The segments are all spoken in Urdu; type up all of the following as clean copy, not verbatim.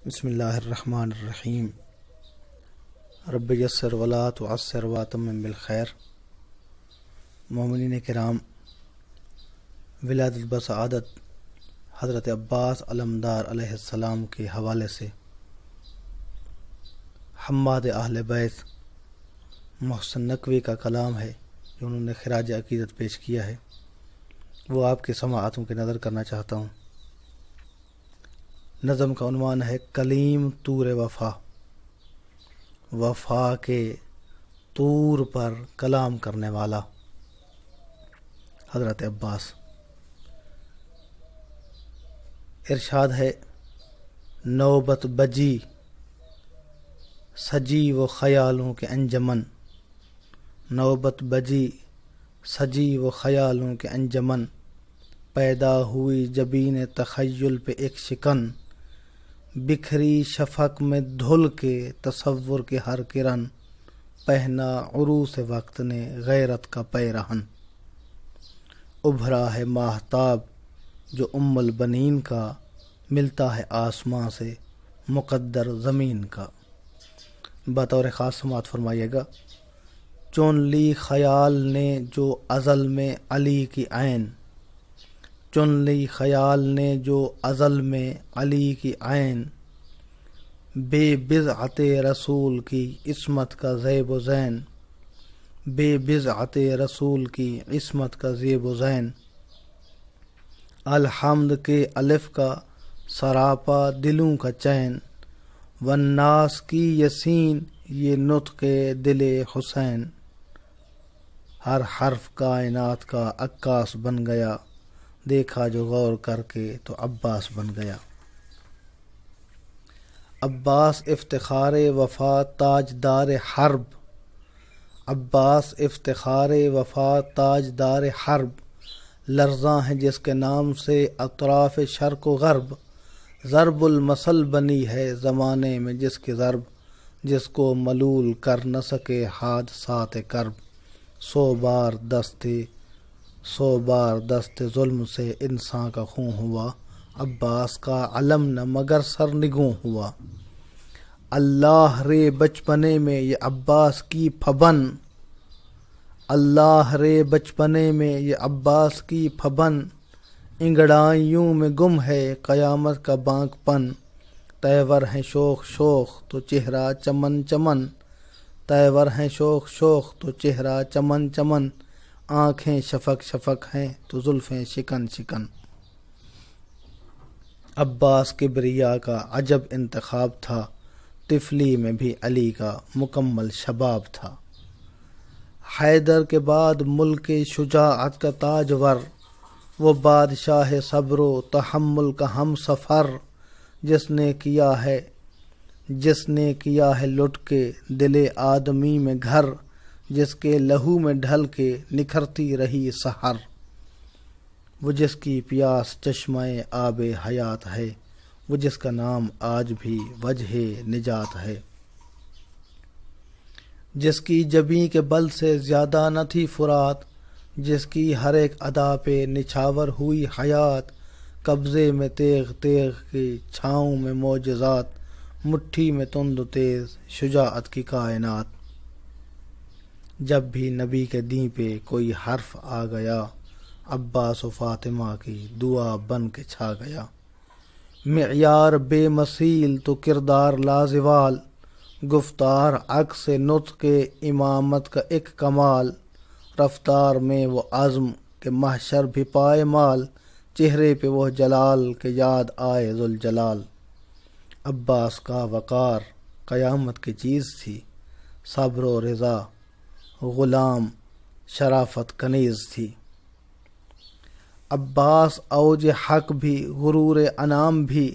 بسم اللہ الرحمن الرحیم۔ رب یسر ولا تعسر واتمم بالخیر۔ مومنین کرام، ولادت بسعادت حضرت عباس علمدار علیہ السلام کے حوالے سے حماد اہل بیت محسن نقوی کا کلام ہے جو انہوں نے خراج عقیدت پیش کیا ہے، وہ آپ کے سماعتوں کے نظر کرنا چاہتا ہوں۔ نظم کا عنوان ہے کلیم طور وفا۔ وفا کے طور پر کلام کرنے والا حضرت عباس۔ ارشاد ہے، نوبت بجی سجی و خیالوں کے انجمن، نوبت بجی سجی و خیالوں کے انجمن، پیدا ہوئی جبین تخیل پہ ایک شکن، بکھری شفق میں دھل کے تصور کے ہر کرن، پہنا عروس وقت نے غیرت کا پیرہن، ابھرا ہے ماہتاب جو ام البنین کا، ملتا ہے آسماں سے مقدر زمین کا۔ بطور خاص سماعت فرمائیے گا۔ چن لی خیال نے جو ازل میں علی کی عین، چن لی خیال نے جو ازل میں علی کی عین، بے بضعت رسول کی عصمت کا زیب و زین، بے بضعت رسول کی عصمت کا زیب و زین، الحمد کے الف کا سراپا دلوں کا چین، والناس کی یسین یہ نطق دل حسین، ہر حرف کائنات کا عکاس بن گیا، دیکھا جو غور کر کے تو عباس بن گیا۔ عباس افتخار وفا تاجدار حرب، عباس افتخار وفا تاجدار حرب، لرزاں ہے جس کے نام سے اطراف شرق و غرب، ضرب المثل بنی ہے زمانے میں جس کی ضرب، جس کو ملول کر نہ سکے حادثات کرب، سو بار دست ظلم سے انسان کا خون ہوا، عباس کا علم نہ مگر سرنگوں ہوا، اللہ رے بچپنے میں یہ عباس کی پھبن، اللہ رے بچپنے میں یہ عباس کی پھبن، انگڑائیوں میں گم ہے قیامت کا بانک پن، تیور ہیں شوخ شوخ تو چہرہ چمن چمن، تیور ہیں شوخ شوخ تو چہرہ چمن چمن، آنکھیں شفق شفق ہیں تو زلفیں شکن شکن۔ عباس کبریا کا عجب انتخاب تھا، طفلی میں بھی علی کا مکمل شباب تھا، حیدر کے بعد ملک شجاعت کا تاجور، وہ بادشاہ صبر و تحمل کا ہم سفر، جس نے کیا ہے لٹ کے دل آدمی میں گھر، جس کے لہو میں ڈھل کے نکھرتی رہی سحر، وہ جس کی پیاس چشمہ آب حیات ہے، وہ جس کا نام آج بھی وجہ نجات ہے، جس کی جبیں کے بل سے زیادہ نہ تھی فرات، جس کی ہر ایک ادا پہ نچھاور ہوئی حیات، قبضے میں تیغ تیغ کی چھاؤں میں معجزات، مٹھی میں تند و تیز شجاعت کی کائنات، جب بھی نبی کے دین پہ کوئی حرف آ گیا، عباس و فاطمہ کی دعا بن کے چھا گیا، معیار بے مثیل تو کردار لازوال، گفتار عکس نطق امامت کا ایک کمال، رفتار میں وہ عزم کہ محشر بھی پائے مال، چہرے پہ وہ جلال کہ یاد آئے ذوالجلال، عباس کا وقار قیامت کی چیز تھی، صبر و رضا غلام شرافت کنیز تھی، عباس اوج حق بھی غرور انام بھی،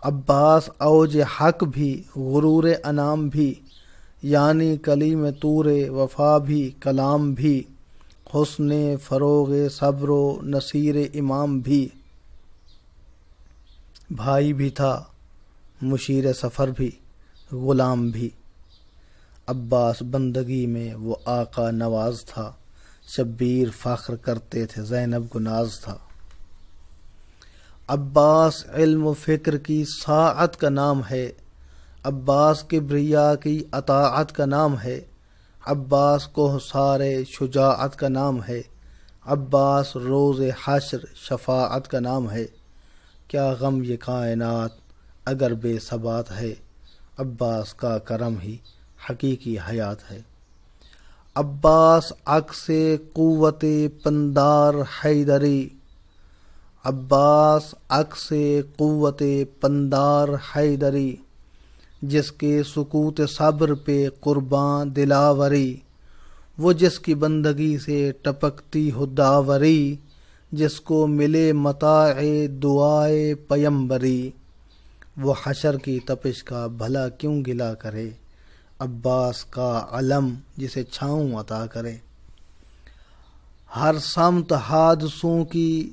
عباس اوج حق بھی غرور انام بھی، یعنی کلیم طور وفا بھی کلام بھی، حسن فروغ صبر و نصیر امام بھی، بھائی بھی تھا مشیر سفر بھی غلام بھی، عباس بندگی میں وہ آقا نواز تھا، شبیر فخر کرتے تھے زینب کو ناز تھا، عباس علم و فکر کی ساعت کا نام ہے، عباس کبریا کی اطاعت کا نام ہے، عباس کوثر شجاعت کا نام ہے، عباس روز حشر شفاعت کا نام ہے۔ کیا غم یہ کائنات اگر بے ثبات ہے، عباس کا کرم ہی حقیقی حیات ہے۔ عباس عکس قوت پندار حیدری، عباس عکس قوت پندار حیدری، جس کے سکوت صبر پہ قرباں دلاوری، وہ جس کی بندگی سے ٹپکتی ہو داوری، جس کو ملے متاع دعائے پیمبری، وہ حشر کی تپش کا بھلا کیوں گلا کرے، عباس کا علم جسے چھاؤں عطا کرے۔ ہر سمت حادثوں کی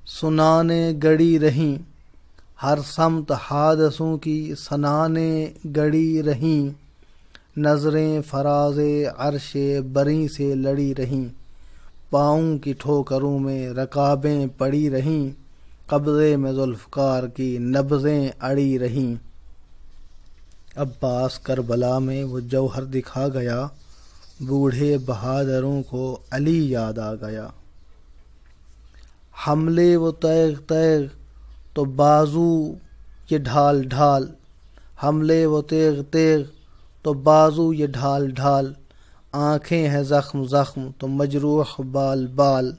سنانے گڑی رہیں، ہر سمت حادثوں کی سنانے گڑی رہیں، نظریں فراز عرش بری سے لڑی رہیں، پاؤں کی ٹھوکروں میں رکابیں پڑی رہیں، قبضے میں ذوالفقار کی نبضیں اڑی رہیں۔ عباس کربلا میں وہ جوہر دکھا گیا، بوڑھے بہادروں کو علی یاد آ گیا۔ حملے وہ تیغ تیغ تو بازو یہ ڈھال ڈھال، حملے وہ تیغ تیغ تو بازو یہ ڈھال ڈھال، آنکھیں ہیں زخم زخم تو مجروح بال بال،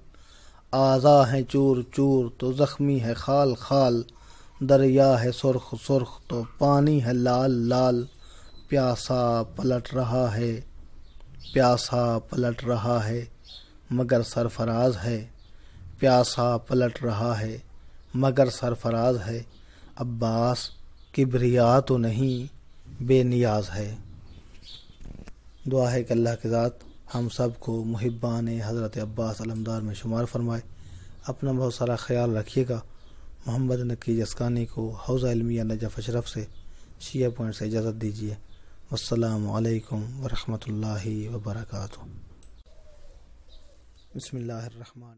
اعضا ہیں چور چور تو زخمی ہے خال خال، دریا ہے سرخ سرخ تو پانی ہے لال لال، پیاسا پلٹ رہا ہے، پیاسا پلٹ رہا ہے مگر سرفراز ہے، پیاسا پلٹ رہا ہے مگر سرفراز ہے، عباس کبریا تو نہیں بے نیاز ہے۔ دعا ہے کہ اللہ کی ذات ہم سب کو محبان حضرت عباس علمدار میں شمار فرمائے۔ اپنا بہت سارا خیال رکھیے گا۔ محمد نقی جسکانی کو حوزہ علمیہ نجف اشرف سے شیعہ پوائنٹ سے اجازت دیجیے۔ والسلام علیکم ورحمۃ اللہ وبرکاتہ۔ بسم اللہ الرحمن